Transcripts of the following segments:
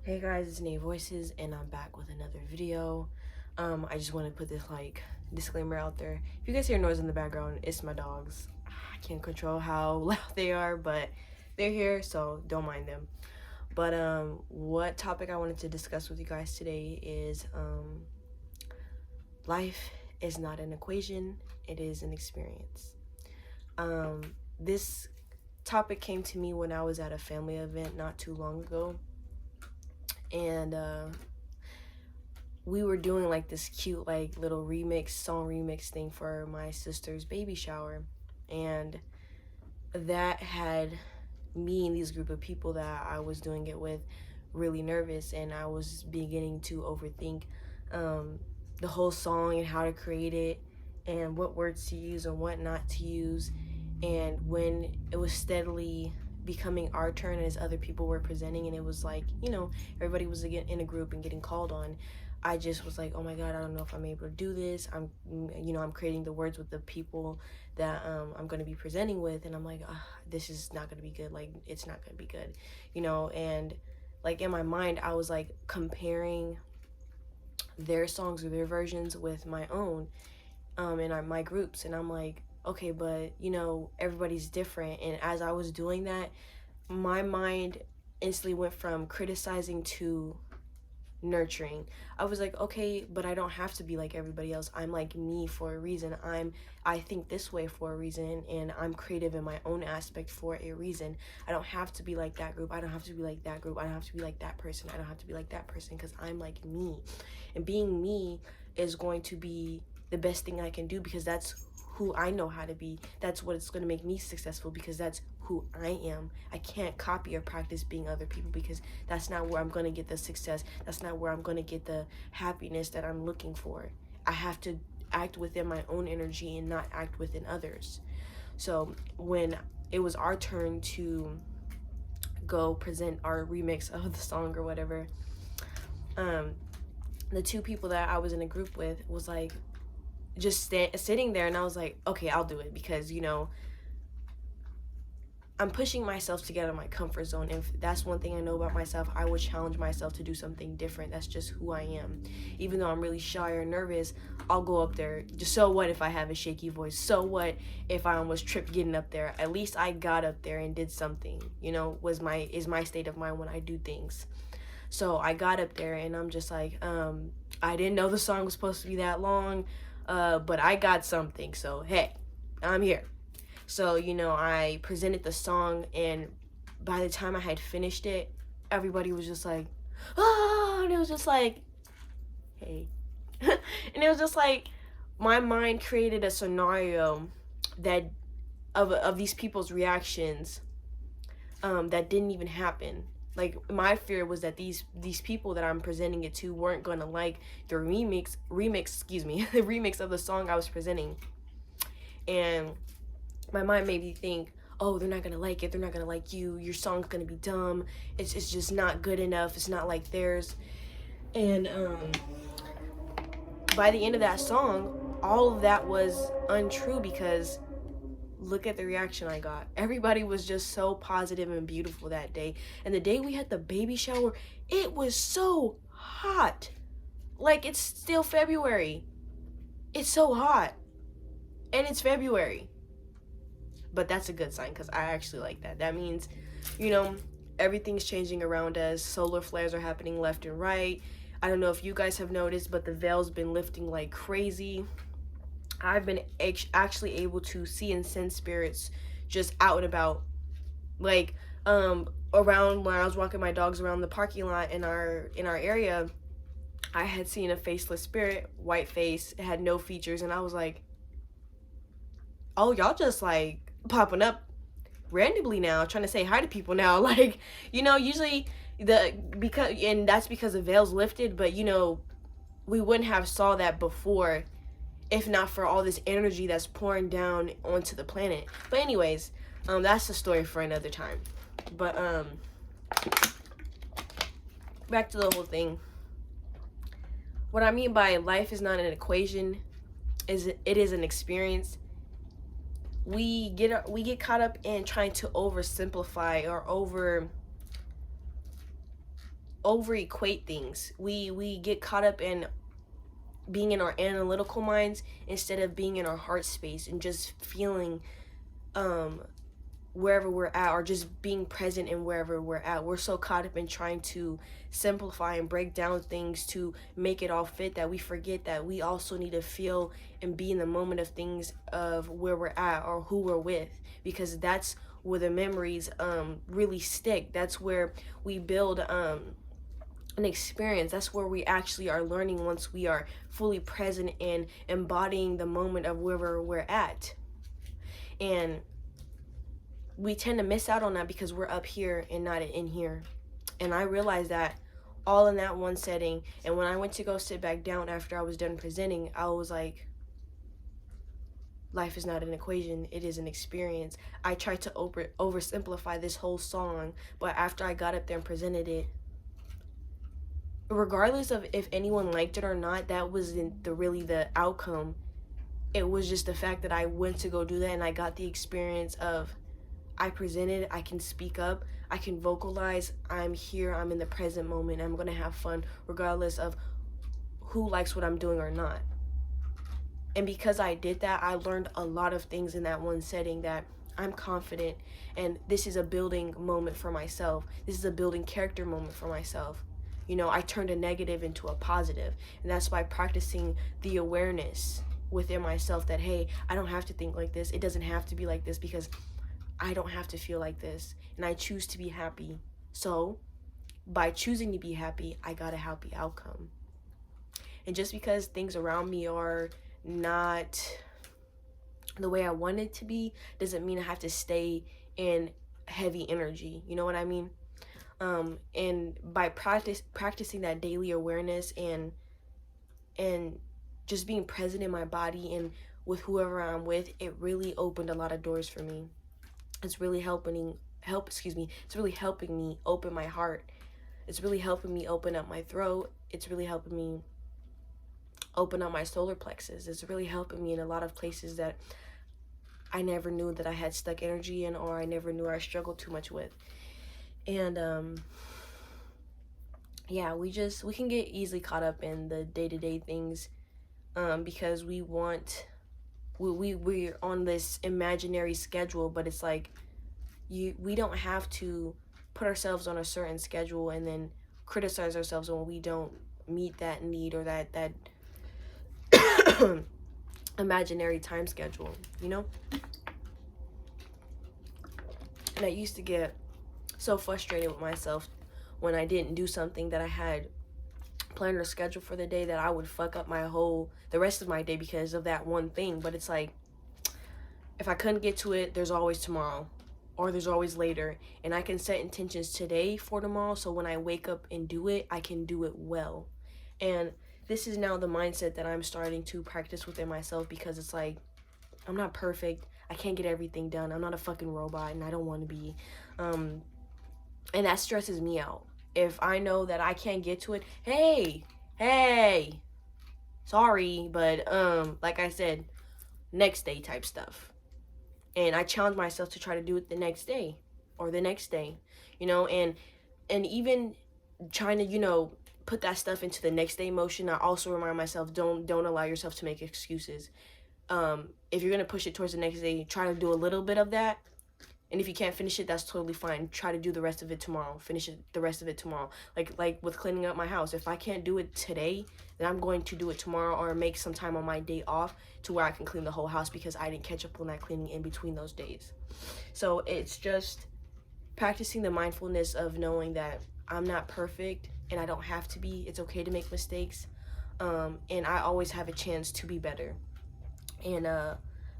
Hey guys, it's Nate Voices and I'm back with another video. I just want to put this disclaimer out there. If you guys hear noise in the background, it's my dogs. I can't control how loud they are, but they're here, so don't mind them. But what topic I wanted to discuss with you guys today is life is not an equation, it is an experience. This topic came to me when I was at a family event not too long ago, and we were doing like this cute like little song remix thing for my sister's baby shower, and that had me and these group of people that I was doing it with really nervous, and I was beginning to overthink the whole song and how to create it and what words to use and what not to use. And when it was steadily becoming our turn as other people were presenting, and it was like, everybody was again in a group and getting called on, I just was like, oh my god, I don't know if I'm able to do this. I'm creating the words with the people that I'm going to be presenting with, and I'm like, this is not going to be good. Like, it's not going to be good, and like in my mind I was like comparing their songs or their versions with my own in my groups, and I'm like, okay, but everybody's different. And as I was doing that, my mind instantly went from criticizing to nurturing. I was like, okay, but I don't have to be like everybody else. I'm like me for a reason. I think this way for a reason, and I'm creative in my own aspect for a reason. I don't have to be like that group. I don't have to be like that group. I don't have to be like that person. I don't have to be like that person, because I'm like me. And being me is going to be the best thing I can do, because that's who I know how to be. That's what it's going to make me successful, because that's who I am. I can't copy or practice being other people, because that's not where I'm going to get the success. That's not where I'm going to get the happiness that I'm looking for. I have to act within my own energy and not act within others. So when it was our turn to go present our remix of the song or whatever, the two people that I was in a group with was like just sitting there, and I was like, okay, I'll do it, because I'm pushing myself to get out of my comfort zone. And that's one thing I know about myself. I would challenge myself to do something different. That's just who I am. Even though I'm really shy or nervous, I'll go up there. Just so what if I have a shaky voice? So what if I almost tripped getting up there? At least I got up there and did something. Is my state of mind when I do things. So I got up there, and I'm just like, I didn't know the song was supposed to be that long, but I got something. So hey, I'm here. So, I presented the song, and by the time I had finished it, everybody was just like, oh, and it was just like, hey. And it was just like, my mind created a scenario that of these people's reactions that didn't even happen. Like, my fear was that these people that I'm presenting it to weren't gonna like the excuse me, the remix of the song I was presenting. And my mind made me think, oh, they're not gonna like it, they're not gonna like you, your song's gonna be dumb, it's just not good enough, it's not like theirs. And by the end of that song, all of that was untrue, because look at the reaction I got. Everybody was just so positive and beautiful that day. And the day we had the baby shower, it was so hot. Like, it's still February. It's so hot. And it's February. But that's a good sign, because I actually like that. That means, everything's changing around us. Solar flares are happening left and right. I don't know if you guys have noticed, but the veil's been lifting like crazy. I've been actually able to see and sense spirits just out and about. Like, around when I was walking my dogs around the parking lot in our area, I had seen a faceless spirit, white face, it had no features, and I was like, oh, y'all just like popping up randomly now, trying to say hi to people now. Like, usually and that's because the veil's lifted, but we wouldn't have saw that before if not for all this energy that's pouring down onto the planet. But anyways, that's a story for another time. But back to the whole thing. What I mean by life is not an equation, is it is an experience. We get caught up in trying to oversimplify or over equate things. We get caught up in being in our analytical minds instead of being in our heart space and just feeling um wherever we're at, or just being present in wherever we're at. We're so caught up in trying to simplify and break down things to make it all fit that we forget that we also need to feel and be in the moment of things of where we're at or who we're with, because that's where the memories really stick. That's where we build an experience. That's where we actually are learning once we are fully present and embodying the moment of wherever we're at. And we tend to miss out on that because we're up here and not in here. And I realized that all in that one setting. And when I went to go sit back down after I was done presenting, I was like, life is not an equation, it is an experience. I tried to oversimplify this whole song, but after I got up there and presented it, regardless of if anyone liked it or not, that wasn't the outcome. It was just the fact that I went to go do that and I got the experience of, I presented, I can speak up, I can vocalize, I'm here, I'm in the present moment, I'm gonna have fun regardless of who likes what I'm doing or not. And because I did that, I learned a lot of things in that one setting, that I'm confident, and this is a building moment for myself. This is a building character moment for myself. You know, I turned a negative into a positive, and that's by practicing the awareness within myself that, hey, I don't have to think like this. It doesn't have to be like this because I don't have to feel like this, and I choose to be happy. So by choosing to be happy, I got a happy outcome. And just because things around me are not the way I want it to be doesn't mean I have to stay in heavy energy. You know what I mean? And by practicing that daily awareness and just being present in my body and with whoever I'm with, it really opened a lot of doors for me. It's really it's really helping me open my heart. It's really helping me open up my throat. It's really helping me open up my solar plexus. It's really helping me in a lot of places that I never knew that I had stuck energy in, or I never knew I struggled too much with. And yeah, we can get easily caught up in the day-to-day things because we're on this imaginary schedule, but it's like we don't have to put ourselves on a certain schedule and then criticize ourselves when we don't meet that need or that imaginary time schedule, you know? And I used to get so frustrated with myself when I didn't do something that I had planned or scheduled for the day, that I would fuck up the rest of my day because of that one thing. But it's like, if I couldn't get to it, there's always tomorrow, or there's always later, and I can set intentions today for tomorrow, so when I wake up and do it, I can do it well. And this is now the mindset that I'm starting to practice within myself, because it's like, I'm not perfect, I can't get everything done, I'm not a fucking robot, and I don't want to be. And that stresses me out. If I know that I can't get to it, hey, sorry, but like I said, next day type stuff. And I challenge myself to try to do it the next day or the next day, you know, and even trying to, you know, put that stuff into the next day motion. I also remind myself, don't allow yourself to make excuses. If you're gonna push it towards the next day, try to do a little bit of that. And if you can't finish it, that's totally fine. Try to do the rest of it tomorrow. Finish it the rest of it tomorrow. Like with cleaning up my house. If I can't do it today, then I'm going to do it tomorrow, or make some time on my day off to where I can clean the whole house because I didn't catch up on that cleaning in between those days. So it's just practicing the mindfulness of knowing that I'm not perfect and I don't have to be. It's okay to make mistakes. And I always have a chance to be better. And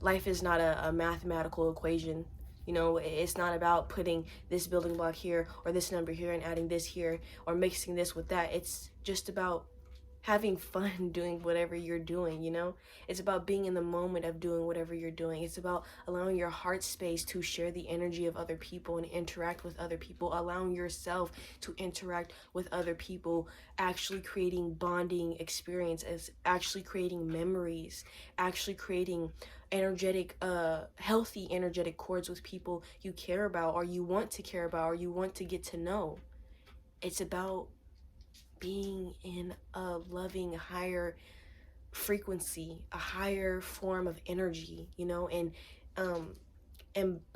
life is not a mathematical equation. You know, it's not about putting this building block here or this number here and adding this here or mixing this with that. It's just about having fun doing whatever you're doing, you know? It's about being in the moment of doing whatever you're doing. It's about allowing your heart space to share the energy of other people and interact with other people, allowing yourself to interact with other people, actually creating bonding experiences, actually creating memories, actually creating healthy energetic cords with people you care about or you want to care about or you want to get to know. It's about being in a loving higher frequency, a higher form of energy, you know, and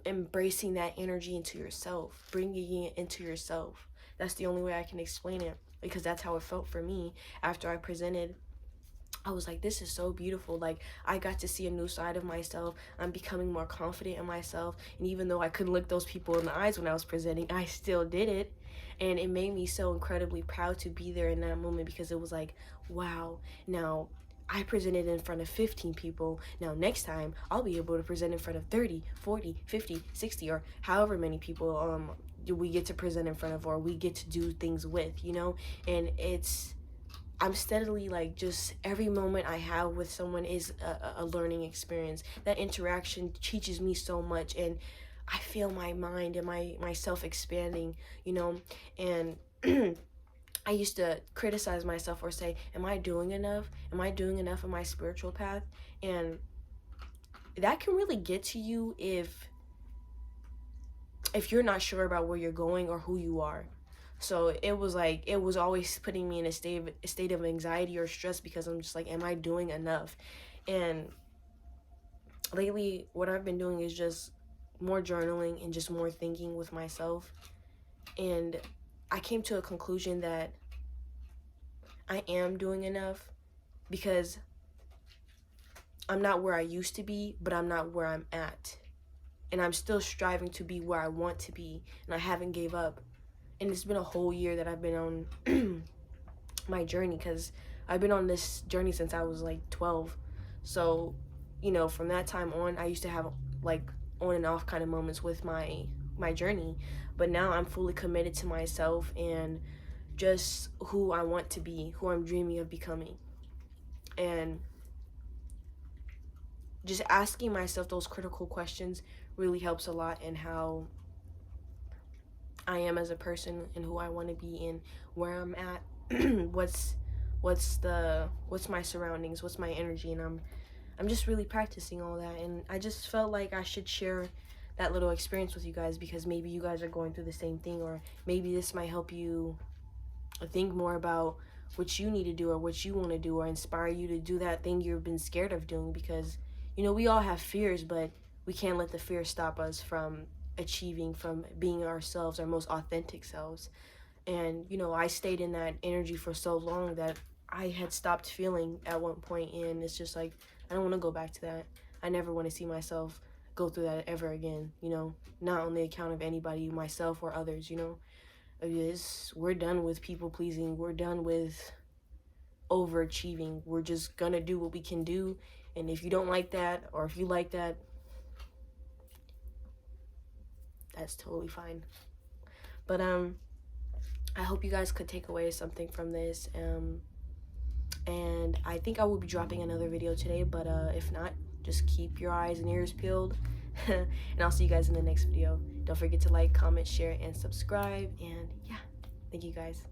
embracing that energy into yourself, bringing it into yourself. That's the only way I can explain it, because that's how it felt for me after I presented. I was like, this is so beautiful. Like, I got to see a new side of myself. I'm becoming more confident in myself. And even though I couldn't look those people in the eyes when I was presenting, I still did it. And it made me so incredibly proud to be there in that moment, because it was like, wow, now I presented in front of 15 people. Now next time I'll be able to present in front of 30, 40, 50, 60, or however many people we get to present in front of, or we get to do things with, you know? And I'm steadily, like, just every moment I have with someone is a learning experience. That interaction teaches me so much, and I feel my mind and myself expanding, you know. And I used to criticize myself or say, am I doing enough? Am I doing enough in my spiritual path? And that can really get to you if you're not sure about where you're going or who you are. So it was like, it was always putting me in a state of anxiety or stress, because I'm just like, am I doing enough? And lately, what I've been doing is just more journaling and just more thinking with myself. And I came to a conclusion that I am doing enough, because I'm not where I used to be, but I'm not where I'm at. And I'm still striving to be where I want to be, and I haven't gave up. And it's been a whole year that I've been on my journey, because I've been on this journey since I was like 12. So, you know, from that time on, I used to have like on and off kind of moments with my journey, but now I'm fully committed to myself and just who I want to be, who I'm dreaming of becoming. And just asking myself those critical questions really helps a lot in how I am as a person and who I want to be and where I'm at. what's my surroundings, what's my energy, and I'm just really practicing all that. And I just felt like I should share that little experience with you guys, because maybe you guys are going through the same thing, or maybe this might help you think more about what you need to do or what you want to do, or inspire you to do that thing you've been scared of doing. Because, you know, we all have fears, but we can't let the fear stop us from achieving, from being ourselves, our most authentic selves. And, you know, I stayed in that energy for so long that I had stopped feeling at one point, and it's just like, I don't want to go back to that. I never want to see myself go through that ever again, you know, not on the account of anybody, myself or others, you know. We're done with people pleasing. We're done with overachieving. We're just gonna do what we can do, and if you don't like that, or if you like that, that's totally fine. But I hope you guys could take away something from this. And I think I will be dropping another video today, but if not, just keep your eyes and ears peeled. And I'll see you guys in the next video. Don't forget to like, comment, share, and subscribe. And yeah, thank you guys.